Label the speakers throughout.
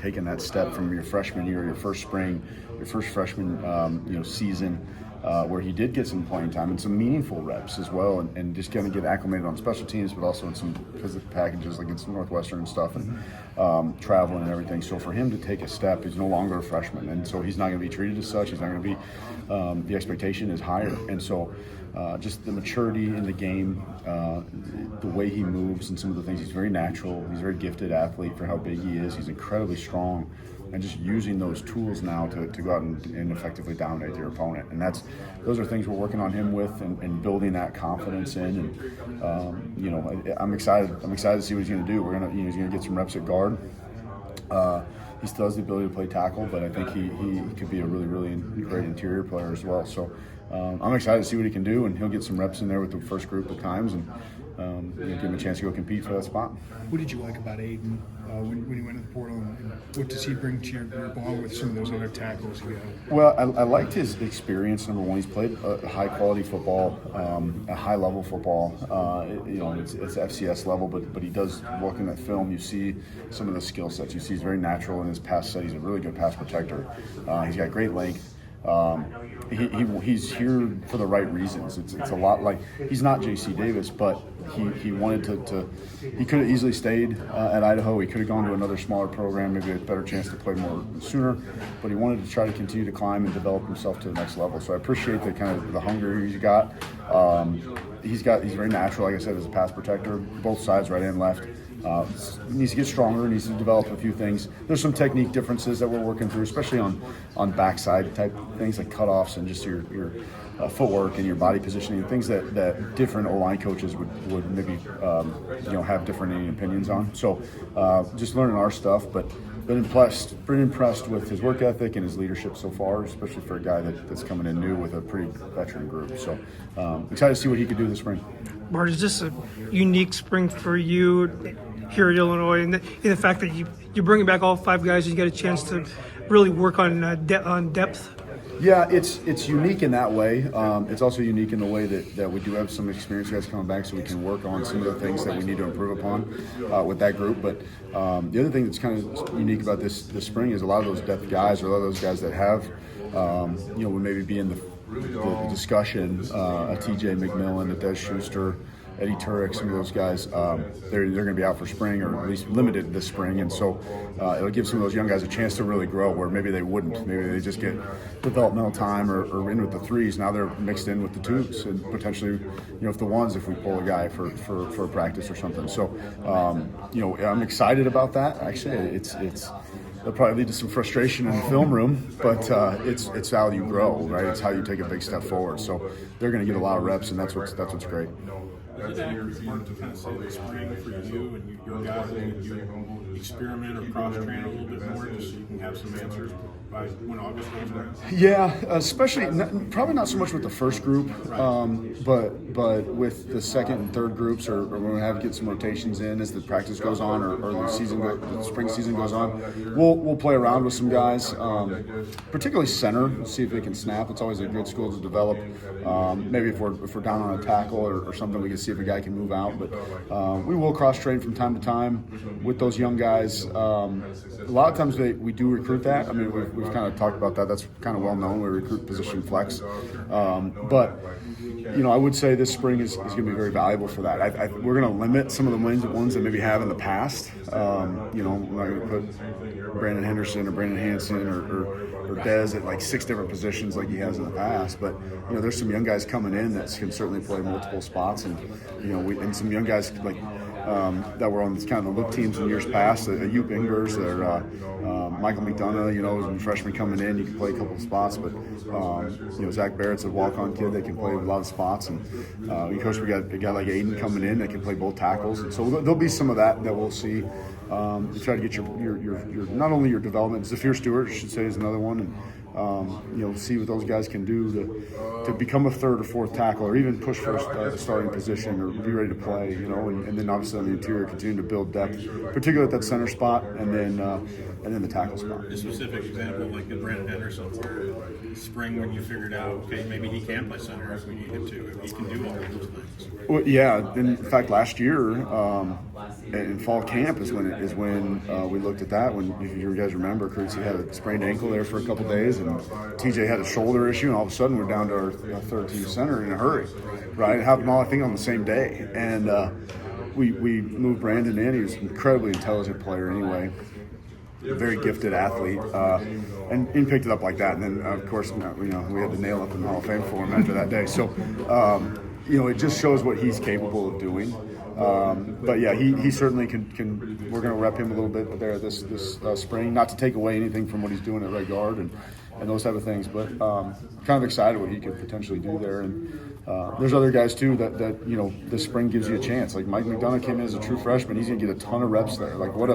Speaker 1: taking that step from your freshman year, your first spring, your first freshman season, where he did get some playing time and some meaningful reps as well, and just kind of get acclimated on special teams, but also in some physical packages like against Northwestern and stuff, and traveling and everything. So for him to take a step, he's no longer a freshman, and so he's not going to be treated as such. He's not going to be. The expectation is higher, and so just the maturity in the game, the way he moves, and some of the things. He's very natural. He's a very gifted athlete for how big he is. He's incredibly strong. And just using those tools now to go out and effectively dominate your opponent, and those are things we're working on him with, and building that confidence in. And I'm excited. I'm excited to see what he's going to do. He's going to get some reps at guard. He still has the ability to play tackle, but I think he could be a really, really great interior player as well. So I'm excited to see what he can do, and he'll get some reps in there with the first group at times, and give him a chance to go compete for that spot.
Speaker 2: What did you like about Aiden when he went to the portal, and what does he bring to your group along with some of those other tackles you have?
Speaker 1: Well, I liked his experience. Number one, he's played a high-quality football, a high-level football. It's FCS level, but he does look in that film. You see some of the skill sets. You see he's very natural in his pass set. He's a really good pass protector. He's got great length. He's here for the right reasons. It's a lot like he's not J.C. Davis, but he wanted to he could have easily stayed at Idaho. He could have gone to another smaller program, maybe a better chance to play more sooner, but he wanted to try to continue to climb and develop himself to the next level. So I appreciate the kind of the hunger he's got. He's very natural, like I said, as a pass protector, both sides, right and left. Needs to get stronger, needs to develop a few things. There's some technique differences that we're working through, especially on backside type things like cutoffs and just your footwork and your body positioning, things that different O-line coaches would maybe have different opinions on. So just learning our stuff, but been impressed with his work ethic and his leadership so far, especially for a guy that's coming in new with a pretty veteran group. So excited to see what he could do this spring.
Speaker 3: Bart, is this a unique spring for you here at Illinois, in the fact that you're bringing back all five guys and you get a chance to really work on depth?
Speaker 1: Yeah, it's unique in that way. It's also unique in the way that we do have some experienced guys coming back, so we can work on some of the things that we need to improve upon with that group. But the other thing that's kind of unique about this spring is a lot of those depth guys, or a lot of those guys that have, would maybe be in the discussion, a TJ McMillan, a Des Schuster, Eddie Turek, some of those guys, they're going to be out for spring, or at least limited this spring, and so it'll give some of those young guys a chance to really grow where maybe they wouldn't. Maybe they just get developmental time or in with the threes. Now they're mixed in with the twos, and potentially, if the ones, if we pull a guy for a practice or something. So, I'm excited about that. Actually, it'll probably lead to some frustration in the film room, but it's how you grow, right? It's how you take a big step forward. So they're going to get a lot of reps, and that's what's great.
Speaker 4: Is it accurate to kind of say the spring for you and your guys, and you experiment or cross-train a little bit more just so you can have some answers by when August comes around?
Speaker 1: Yeah, especially probably not so much with the first group, but with the second and third groups, or when we have to get some rotations in as the practice goes on, or the spring season goes on. We'll play around with some guys, particularly center, see if they can snap. It's always a good skill to develop. Maybe if we're down on a tackle or something, we can see if a guy can move out. But we will cross-train from time to time with those young guys. A lot of times we do recruit that. I mean, we've kind of talked about that. That's kind of well known. We recruit position flex. But I would say this spring is going to be very valuable for that. We're going to limit some of the ones that maybe have in the past. We're not going to put Brandon Henderson or Brandon Hansen or Dez at like 6 different positions like he has in the past. But there's some young guys coming in that can certainly play multiple spots, and and some young guys like that were on kind of the look teams in years past. Youp Ingers or Michael McDonough, freshman coming in, you can play a couple of spots. But Zach Barrett's a walk-on kid that can play a lot of spots, and of course we got a guy like Aiden coming in that can play both tackles. And so there'll be some of that we'll see. You try to get your not only your development. Zafir Stewart, I should say, is another one, and see what those guys can do to become a third or fourth tackle, or even push for a starting position, or be ready to play. And then obviously on the interior, continue to build depth, particularly at that center spot, and then the tackle spot.
Speaker 4: A specific example, like in Brandon Henderson, where spring when you figured out, okay, maybe he can play center if we need him to, if he can do all of those things.
Speaker 1: Well, yeah. In fact, last year in fall camp is when we looked at that. When, if you guys remember, Cruzy had a sprained ankle there for a couple days, and TJ had a shoulder issue, and all of a sudden we're down to our third team center in a hurry. Right, it happened all I think on the same day, and we moved Brandon in. He was an incredibly intelligent player anyway. A very gifted athlete, and picked it up like that. And then, of course, we had to nail up in the Hall of Fame for him after that day. So, it just shows what he's capable of doing. But yeah, he certainly can. We're going to rep him a little bit there this spring. Not to take away anything from what he's doing at right guard and those type of things, but kind of excited what he could potentially do there. And there's other guys too that this spring gives you a chance. Like Mike McDonough came in as a true freshman. He's going to get a ton of reps there. Like what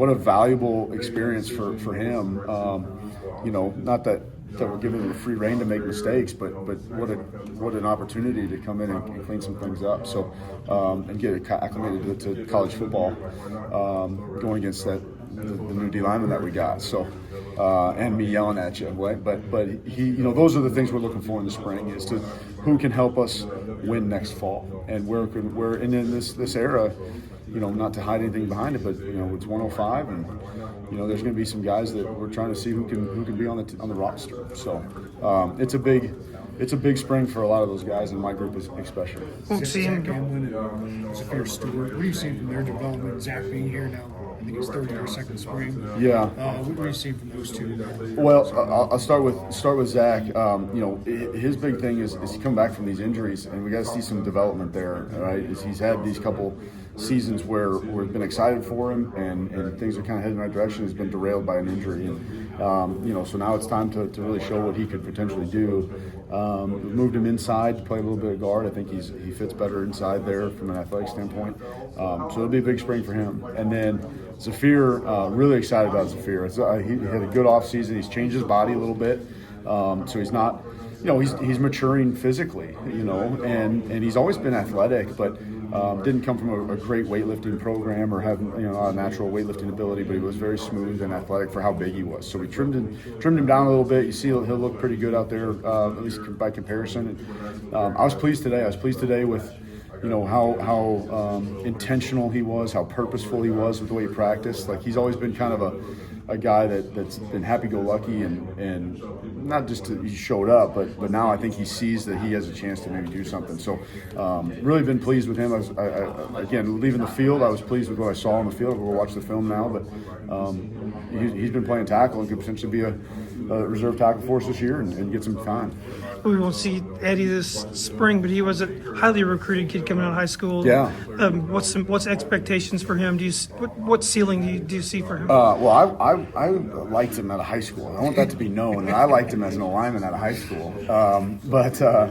Speaker 1: a valuable experience for him. Not that we're giving him a free rein to make mistakes, but what an opportunity to come in and clean some things up. So and get acclimated to college football, going against the new D lineman that we got. So and me yelling at you, right? But he, those are the things we're looking for in the spring, is to who can help us win next fall, and where in this era. Not to hide anything behind it, but it's 105, and there's going to be some guys that we're trying to see who can be on the roster. So it's a big spring for a lot of those guys, and my group is especially.
Speaker 2: Zach Hamlin and Zafir Stewart. What are you seeing from their development? Zach being here now, I think it's third year, second spring.
Speaker 1: Yeah.
Speaker 2: What are you seeing from those two?
Speaker 1: Well, I'll start with Zach. His big thing is he come back from these injuries, and we got to see some development there. Right? He's had these couple seasons where we've been excited for him, and things are kind of heading in the right direction. He's been derailed by an injury, and so now it's time to really show what he could potentially do. Moved him inside to play a little bit of guard. I think he fits better inside there from an athletic standpoint. So it'll be a big spring for him. And then Zafir, really excited about Zafir. He had a good offseason. He's changed his body a little bit, so he's not. He's maturing physically, and he's always been athletic, but didn't come from a great weightlifting program or have a natural weightlifting ability, but he was very smooth and athletic for how big he was. So we trimmed him down a little bit. You see he'll look pretty good out there, at least by comparison. And, I was pleased today with how intentional he was, how purposeful he was with the way he practiced. Like, he's always been kind of a guy that's been happy-go-lucky and not just he showed up, but now I think he sees that he has a chance to maybe do something. So really been pleased with him. Again, leaving the field, I was pleased with what I saw on the field. We'll watch the film now, but he's been playing tackle and could potentially be a reserve tackle for us this year and get some time.
Speaker 3: We won't see Eddie this spring, but he was a highly recruited kid coming out of high school.
Speaker 1: Yeah.
Speaker 3: What's expectations for him? What ceiling do you see for him?
Speaker 1: Well, I liked him out of high school. I want that to be known. I liked him as an alignment out of high school.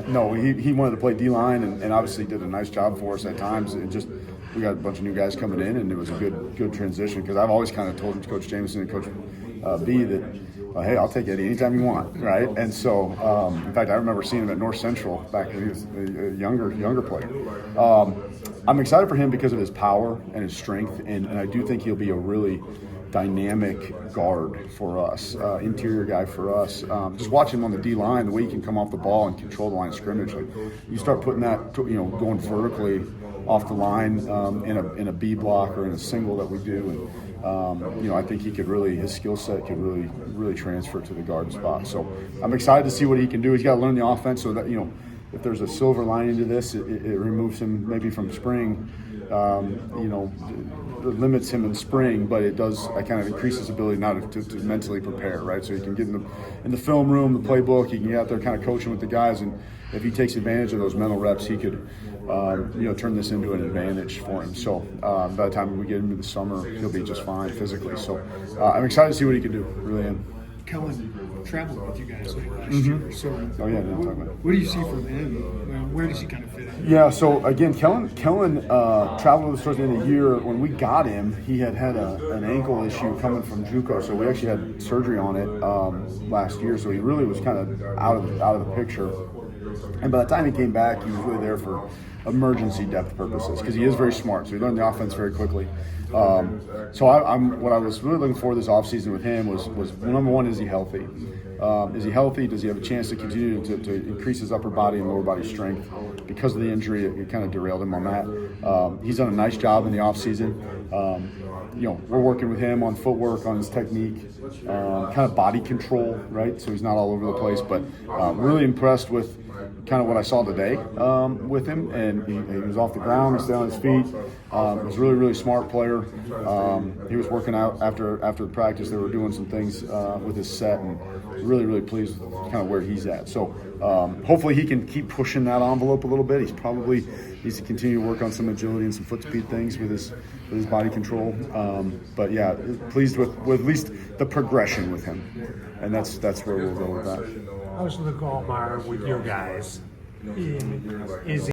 Speaker 1: No, he wanted to play D-line and obviously did a nice job for us at times. We got a bunch of new guys coming in, and it was a good transition, because I've always kind of told Coach Jameson and Coach B that, hey, I'll take Eddie anytime you want, right? And so, in fact, I remember seeing him at North Central back when he was a younger player. I'm excited for him because of his power and his strength, and I do think he'll be a really dynamic guard for us, interior guy for us. Just watching him on the D-line, the way he can come off the ball and control the line of scrimmage. Like, you start putting that, going vertically off the line in a B block or in a single that we do, and I think his skill set could really transfer to the guard spot. So I'm excited to see what he can do. He's got to learn the offense, so that if there's a silver lining to this, it removes him maybe from spring. It limits him in spring, but it does kind of increase his ability now to mentally prepare, right? So he can get in the film room, the playbook. He can get out there kind of coaching with the guys, and if he takes advantage of those mental reps, he could turn this into an advantage for him. So by the time we get into the summer, he'll be just fine physically. So I'm excited to see what he can do. Really am.
Speaker 2: Kellen, traveled with you guys last year. So,
Speaker 1: Oh, yeah, I didn't talk about it.
Speaker 2: what do you see from him? Where does he kind of fit in?
Speaker 1: Yeah, so again, Kellen traveled with us towards the end of the year. When we got him, he had an ankle issue coming from JUCO, so we actually had surgery on it last year. So he really was kind of out of the picture. And by the time he came back, he was really there for emergency depth purposes because he is very smart. So he learned the offense very quickly. So what I was really looking for this offseason with him was number one, is he healthy? Is he healthy? Does he have a chance to continue to increase his upper body and lower body strength? Because of the injury, it kind of derailed him on that. He's done a nice job in the offseason. We're working with him on footwork, on his technique, kind of body control, right? So he's not all over the place, but really impressed with kind of what I saw today with him, and he was off the ground, he stayed on his feet. He was a really, really smart player. He was working out after the practice. They were doing some things with his set, and really, really pleased with kind of where he's at. So hopefully he can keep pushing that envelope a little bit. He's probably needs to continue to work on some agility and some foot speed things with his body control. But yeah, pleased with at least the progression with him, and that's where we'll go with that.
Speaker 5: How's the Gallmeyer with your guys? Is